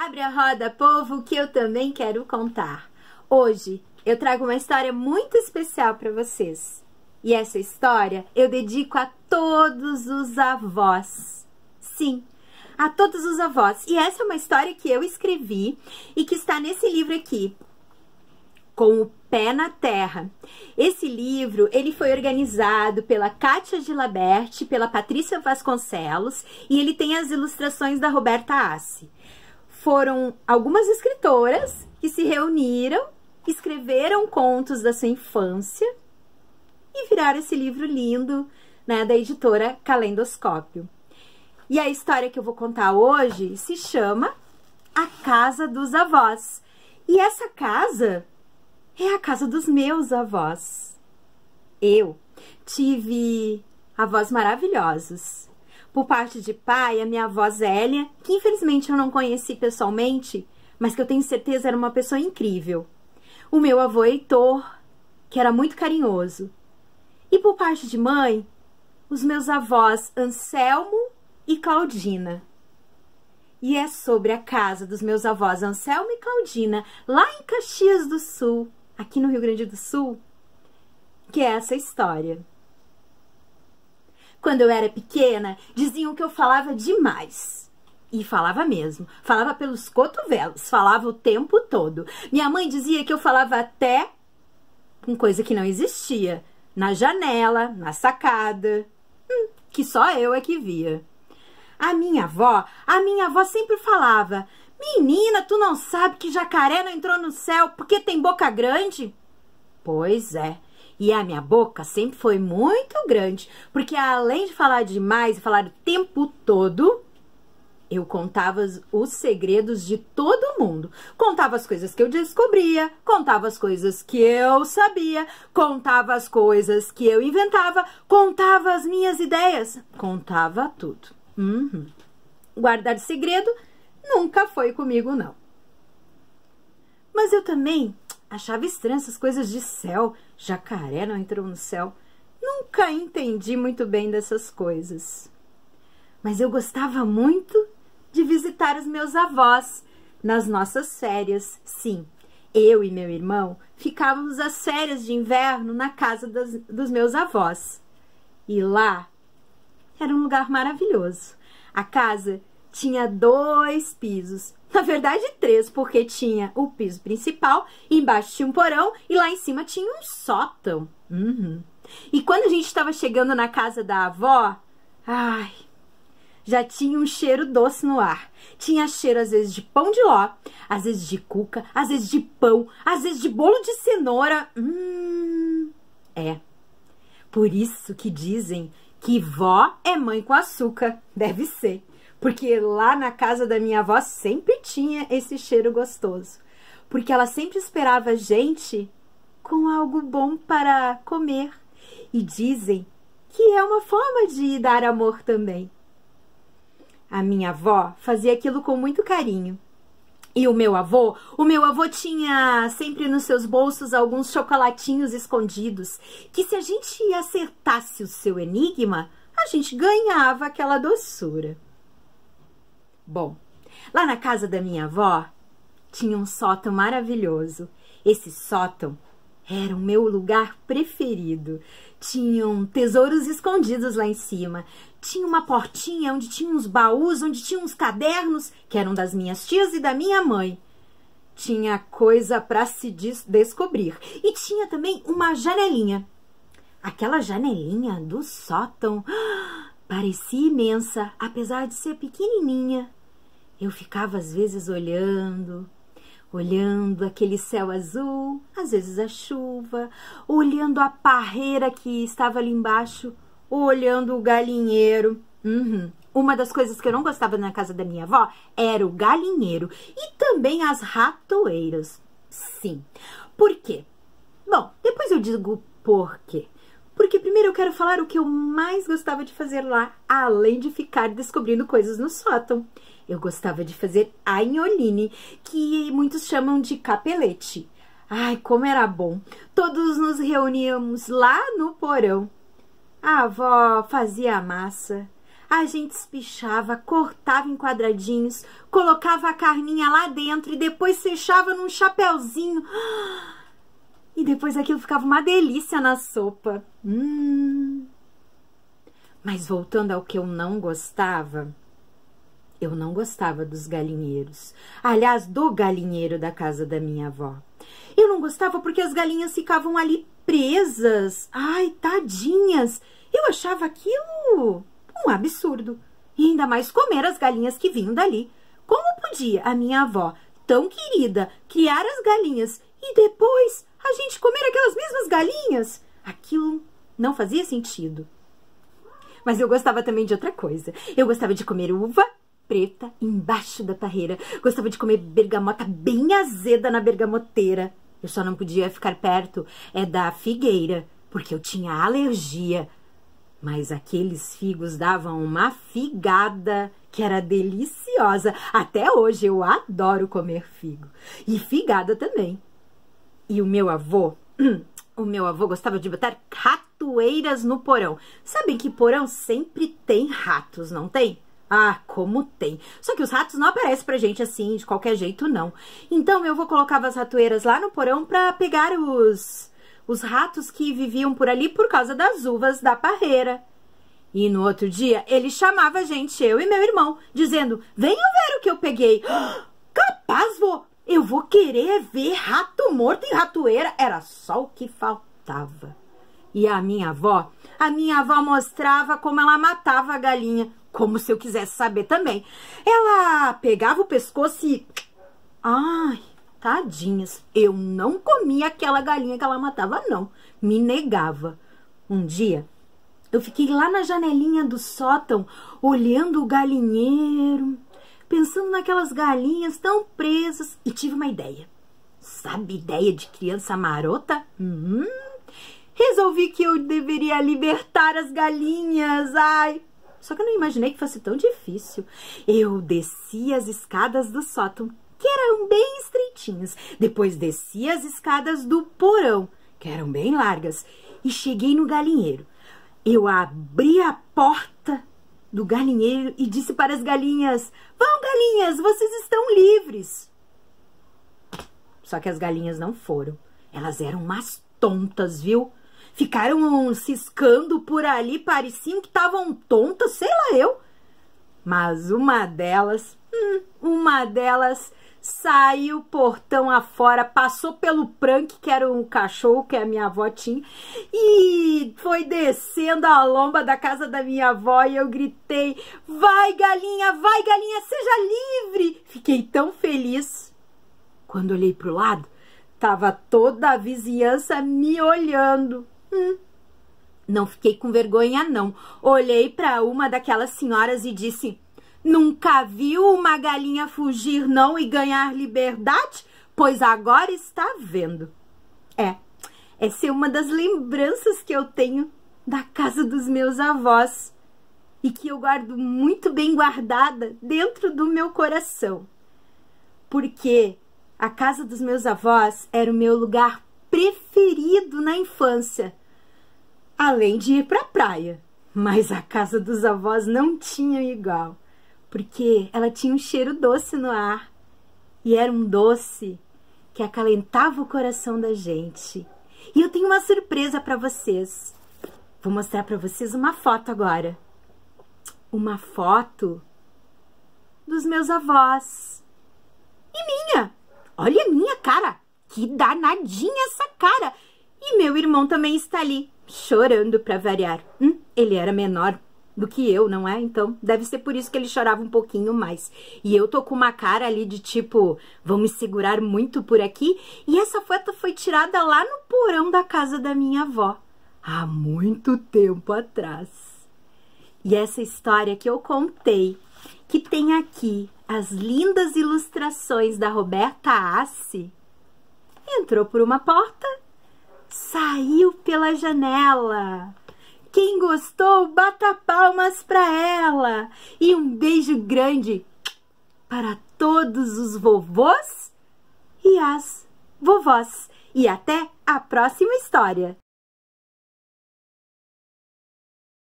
Abre a roda, povo, que eu também quero contar. Hoje eu trago uma história muito especial para vocês. E essa história eu dedico a todos os avós. Sim, a todos os avós. E essa é uma história que eu escrevi e que está nesse livro aqui, Com o Pé na Terra. Esse livro, ele foi organizado pela Kátia Gilabert, pela Patrícia Vasconcelos, e ele tem as ilustrações da Roberta Assi. Foram algumas escritoras que se reuniram, escreveram contos da sua infância e viraram esse livro lindo, né, da editora Calendoscópio. E a história que eu vou contar hoje se chama A Casa dos Avós. E essa casa é a casa dos meus avós. Eu tive avós maravilhosos. Por parte de pai, a minha avó Zélia, que infelizmente eu não conheci pessoalmente, mas que eu tenho certeza era uma pessoa incrível. O meu avô Heitor, que era muito carinhoso. E por parte de mãe, os meus avós Anselmo e Claudina. E é sobre a casa dos meus avós Anselmo e Claudina, lá em Caxias do Sul, aqui no Rio Grande do Sul, que é essa história. Quando eu era pequena, diziam que eu falava demais. E falava mesmo. Falava pelos cotovelos, falava o tempo todo. Minha mãe dizia que eu falava até com coisa que não existia. Na janela, na sacada, que só eu é que via. A minha avó sempre falava: menina, tu não sabe que jacaré não entrou no céu porque tem boca grande? Pois é. E a minha boca sempre foi muito grande, porque além de falar demais e falar o tempo todo, eu contava os segredos de todo mundo. Contava as coisas que eu descobria, contava as coisas que eu sabia, contava as coisas que eu inventava, contava as minhas ideias, contava tudo. Guardar segredo nunca foi comigo, não. Mas eu também achava estranho essas coisas de céu. Jacaré não entrou no céu. Nunca entendi muito bem dessas coisas. Mas eu gostava muito de visitar os meus avós nas nossas férias. Sim, eu e meu irmão ficávamos as férias de inverno na casa dos meus avós. E lá era um lugar maravilhoso. A casa tinha 2 pisos. Na verdade, 3, porque tinha o piso principal, embaixo tinha um porão e lá em cima tinha um sótão. E quando a gente estava chegando na casa da avó, ai, já tinha um cheiro doce no ar. Tinha cheiro às vezes de pão de ló, às vezes de cuca, às vezes de pão, às vezes de bolo de cenoura. É. Por isso que dizem que vó é mãe com açúcar. Deve ser. Porque lá na casa da minha avó sempre tinha esse cheiro gostoso. Porque ela sempre esperava a gente com algo bom para comer. E dizem que é uma forma de dar amor também. A minha avó fazia aquilo com muito carinho. E o meu avô tinha sempre nos seus bolsos alguns chocolatinhos escondidos, que se a gente acertasse o seu enigma, a gente ganhava aquela doçura. Bom, lá na casa da minha avó tinha um sótão maravilhoso. Esse sótão era o meu lugar preferido. Tinham tesouros escondidos lá em cima. Tinha uma portinha onde tinha uns baús, onde tinha uns cadernos, que eram das minhas tias e da minha mãe. Tinha coisa para se descobrir. E tinha também uma janelinha. Aquela janelinha do sótão parecia imensa, apesar de ser pequenininha. Eu ficava às vezes olhando aquele céu azul, às vezes a chuva, olhando a parreira que estava ali embaixo, olhando o galinheiro. Uma das coisas que eu não gostava na casa da minha avó era o galinheiro e também as ratoeiras. Sim. Por quê? Bom, depois eu digo por quê. Porque primeiro eu quero falar o que eu mais gostava de fazer lá, além de ficar descobrindo coisas no sótão. Eu gostava de fazer agnolini, que muitos chamam de capelete. Ai, como era bom! Todos nos reuníamos lá no porão. A avó fazia a massa, A gente espichava, cortava em quadradinhos, colocava a carninha lá dentro e depois fechava num chapéuzinho. E depois aquilo ficava uma delícia na sopa. Mas voltando ao que eu não gostava dos galinheiros. Aliás, do galinheiro da casa da minha avó. Eu não gostava porque as galinhas ficavam ali presas. Ai, tadinhas. Eu achava aquilo um absurdo. E ainda mais comer as galinhas que vinham dali. Como podia a minha avó, tão querida, criar as galinhas e depois a gente comer aquelas mesmas galinhas? Aquilo não fazia sentido. Mas eu gostava também de outra coisa. Eu gostava de comer uva preta embaixo da parreira. Gostava de comer bergamota bem azeda na bergamoteira. Eu só não podia ficar perto da figueira, porque eu tinha alergia. Mas aqueles figos davam uma figada que era deliciosa. Até hoje eu adoro comer figo. E figada também. E o meu avô gostava de botar ratoeiras no porão. Sabem que porão sempre tem ratos, não tem? Ah, como tem. Só que os ratos não aparecem pra gente assim, de qualquer jeito, não. Então, meu avô colocava as ratoeiras lá no porão pra pegar os ratos que viviam por ali por causa das uvas da parreira. E no outro dia, ele chamava a gente, eu e meu irmão, dizendo, venham ver o que eu peguei. Capaz, vô, eu vou querer ver rato morto em ratoeira. Era só o que faltava. E a minha avó mostrava como ela matava a galinha. Como se eu quisesse saber também. Ela pegava o pescoço e... Ai, tadinhas. Eu não comia aquela galinha que ela matava, não. Me negava. Um dia, eu fiquei lá na janelinha do sótão, olhando o galinheiro, pensando naquelas galinhas tão presas. E tive uma ideia. Sabe ideia de criança marota? Resolvi que eu deveria libertar as galinhas. Ai... Só que eu não imaginei que fosse tão difícil. Eu desci as escadas do sótão, que eram bem estreitinhas. Depois desci as escadas do porão, que eram bem largas. E cheguei no galinheiro. Eu abri a porta do galinheiro e disse para as galinhas, vão, galinhas, vocês estão livres. Só que as galinhas não foram. Elas eram umas tontas, viu? Ficaram ciscando por ali, pareciam que estavam tontas, sei lá eu. Mas uma delas saiu portão afora, passou pelo Prank, que era um cachorro que a minha avó tinha, e foi descendo a lomba da casa da minha avó e eu gritei, vai galinha, seja livre! Fiquei tão feliz. Quando olhei pro lado, tava toda a vizinhança me olhando. Não fiquei com vergonha, não. Olhei para uma daquelas senhoras e disse, nunca viu uma galinha fugir, não, e ganhar liberdade? Pois agora está vendo. Essa é uma das lembranças que eu tenho da casa dos meus avós e que eu guardo muito bem guardada dentro do meu coração. Porque a casa dos meus avós era o meu lugar preferido na infância, além de ir para a praia. Mas a casa dos avós não tinha igual, porque ela tinha um cheiro doce no ar, e era um doce que acalentava o coração da gente. E eu tenho uma surpresa para vocês. Vou mostrar para vocês uma foto agora. Uma foto dos meus avós. E minha! Olha a minha cara! Que danadinha essa cara! E meu irmão também está ali, chorando para variar. Ele era menor do que eu, não é? Então, deve ser por isso que ele chorava um pouquinho mais. E eu tô com uma cara ali de tipo, vão me segurar muito por aqui. E essa foto foi tirada lá no porão da casa da minha avó, há muito tempo atrás. E essa história que eu contei, que tem aqui as lindas ilustrações da Roberta Assi, entrou por uma porta, saiu pela janela. Quem gostou, bata palmas para ela. E um beijo grande para todos os vovôs e as vovós. E até a próxima história.